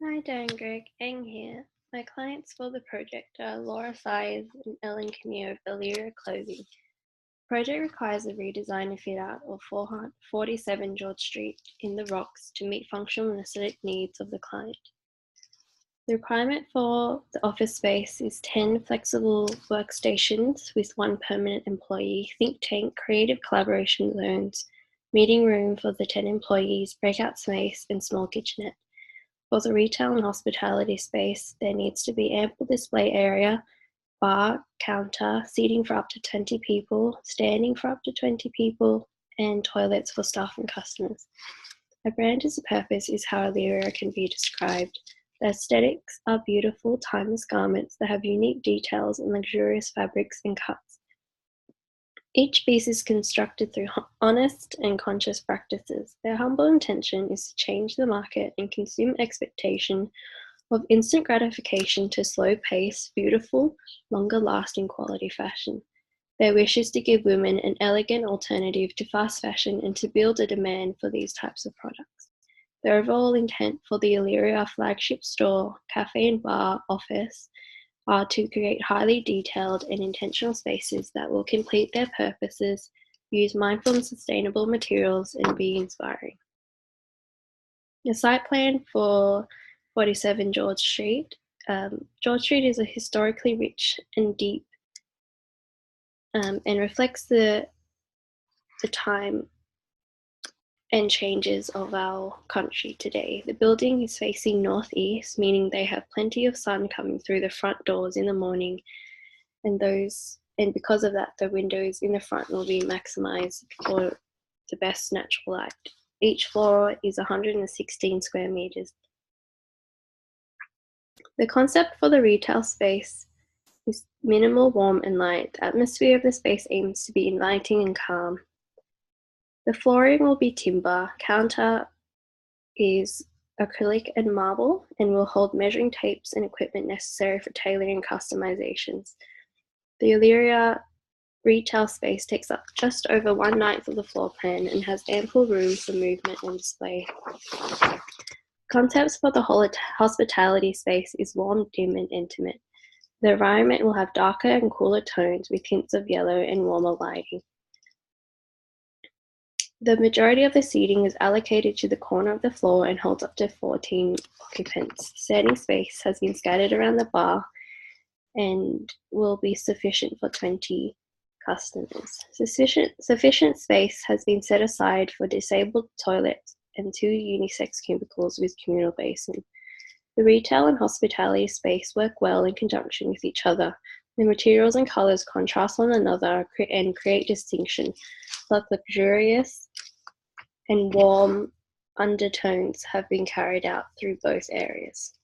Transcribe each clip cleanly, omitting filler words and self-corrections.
Hi, Dan Greg. Eng here. My clients for the project are Laura Sires and Ellen Camille of OLEARIA Clothing. The project requires a redesign and fit out of 47 George Street in the Rocks to meet functional and aesthetic needs of the client. The requirement for the office space is 10 flexible workstations with 1 permanent employee, think tank, creative collaboration zones, meeting room for the 10 employees, breakout space, and small kitchenette. For the retail and hospitality space, there needs to be ample display area, bar, counter, seating for up to 20 people, standing for up to 20 people, and toilets for staff and customers. A brand as a purpose is how OLEARIA can be described. The aesthetics are beautiful, timeless garments that have unique details and luxurious fabrics and cuts. Each piece is constructed through honest and conscious practices. Their humble intention is to change the market and consumer expectation of instant gratification to slow pace, beautiful, longer lasting quality fashion. Their wish is to give women an elegant alternative to fast fashion and to build a demand for these types of products. The overall intent for the OLEARIA flagship store, cafe and bar, office are to create highly detailed and intentional spaces that will complete their purposes, use mindful and sustainable materials, and be inspiring. The site plan for 47 George Street. George Street is a historically rich and deep and reflects the time and changes of our country today. The building is facing northeast, meaning they have plenty of sun coming through the front doors in the morning, and because of that, the windows in the front will be maximized for the best natural light. Each floor is 116 square meters. The concept for the retail space is minimal, warm, and light. The atmosphere of the space aims to be inviting and calm. The flooring will be timber, counter is acrylic and marble, and will hold measuring tapes and equipment necessary for tailoring and customizations. The OLEARIA retail space takes up just over 1/9 of the floor plan and has ample room for movement and display. Concepts for the hospitality space is warm, dim, and intimate. The environment will have darker and cooler tones with hints of yellow and warmer lighting. The majority of the seating is allocated to the corner of the floor and holds up to 14 occupants. Standing space has been scattered around the bar and will be sufficient for 20 customers. Sufficient space has been set aside for disabled toilets and 2 unisex cubicles with communal basin. The retail and hospitality space work well in conjunction with each other. The materials and colors contrast one another and create distinction, like luxurious and warm undertones have been carried out through both areas.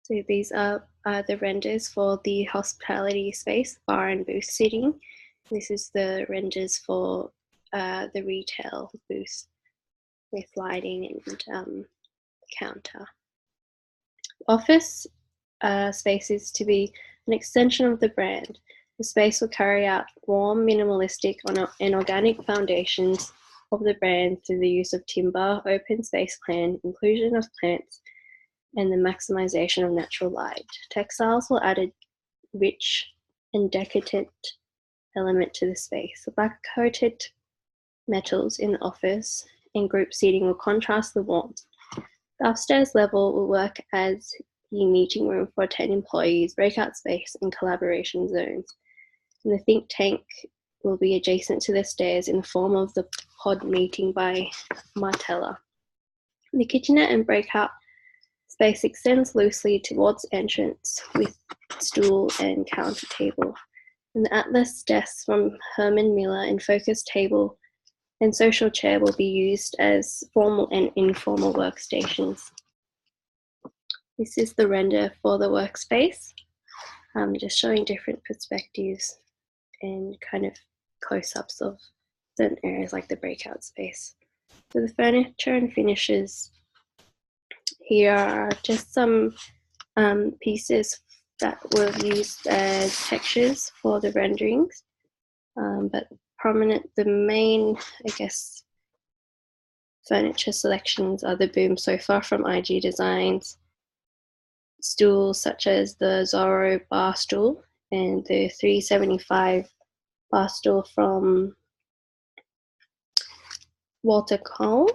So these are the renders for the hospitality space, bar and booth seating. This is the renders for the retail booth with lighting and counter. Office space is to be an extension of the brand. The space will carry out warm, minimalistic, and organic foundations of the brand through the use of timber, open space plan, inclusion of plants, and the maximization of natural light. Textiles will add a rich and decadent element to the space. The black-coated metals in the office and group seating will contrast the warmth. The upstairs level will work as the meeting room for 10 employees, breakout space, and collaboration zones. And the think tank will be adjacent to the stairs in the form of the pod meeting by Martella. The kitchenette and breakout space extends loosely towards entrance with stool and counter table. And the Atlas desks from Herman Miller and focus table and social chair will be used as formal and informal workstations. This is the render for the workspace, just showing different perspectives and kind of close-ups of certain areas like the breakout space. So the furniture and finishes here are just some pieces that were used as textures for the renderings, but the main, I guess, furniture selections are the Boom Sofa from IG Designs, stools such as the Zorro bar stool and the 375 bar stool from Walter Cole.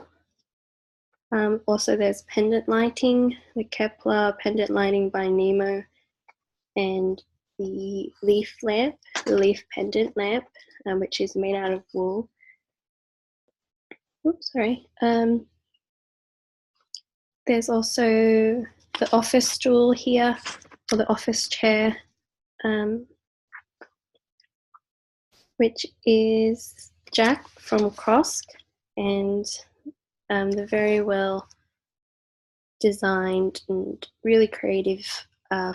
Also, there's pendant lighting, the Kepler pendant lighting by Nemo, and the leaf lamp, the leaf pendant lamp, which is made out of wool. Oops, sorry. There's also the office stool here, or the office chair, which is Jack from Crosk, and the very well designed and really creative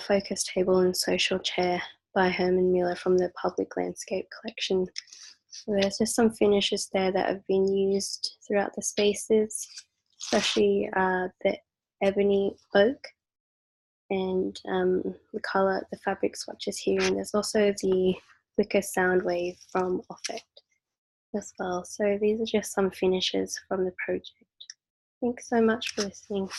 focus table and social chair by Herman Miller from the Public Landscape Collection. So there's just some finishes there that have been used throughout the spaces, especially the ebony oak and the colour, the fabric swatches here. And there's also the Wicker Soundwave from Offect as well. So these are just some finishes from the project. Thanks so much for listening.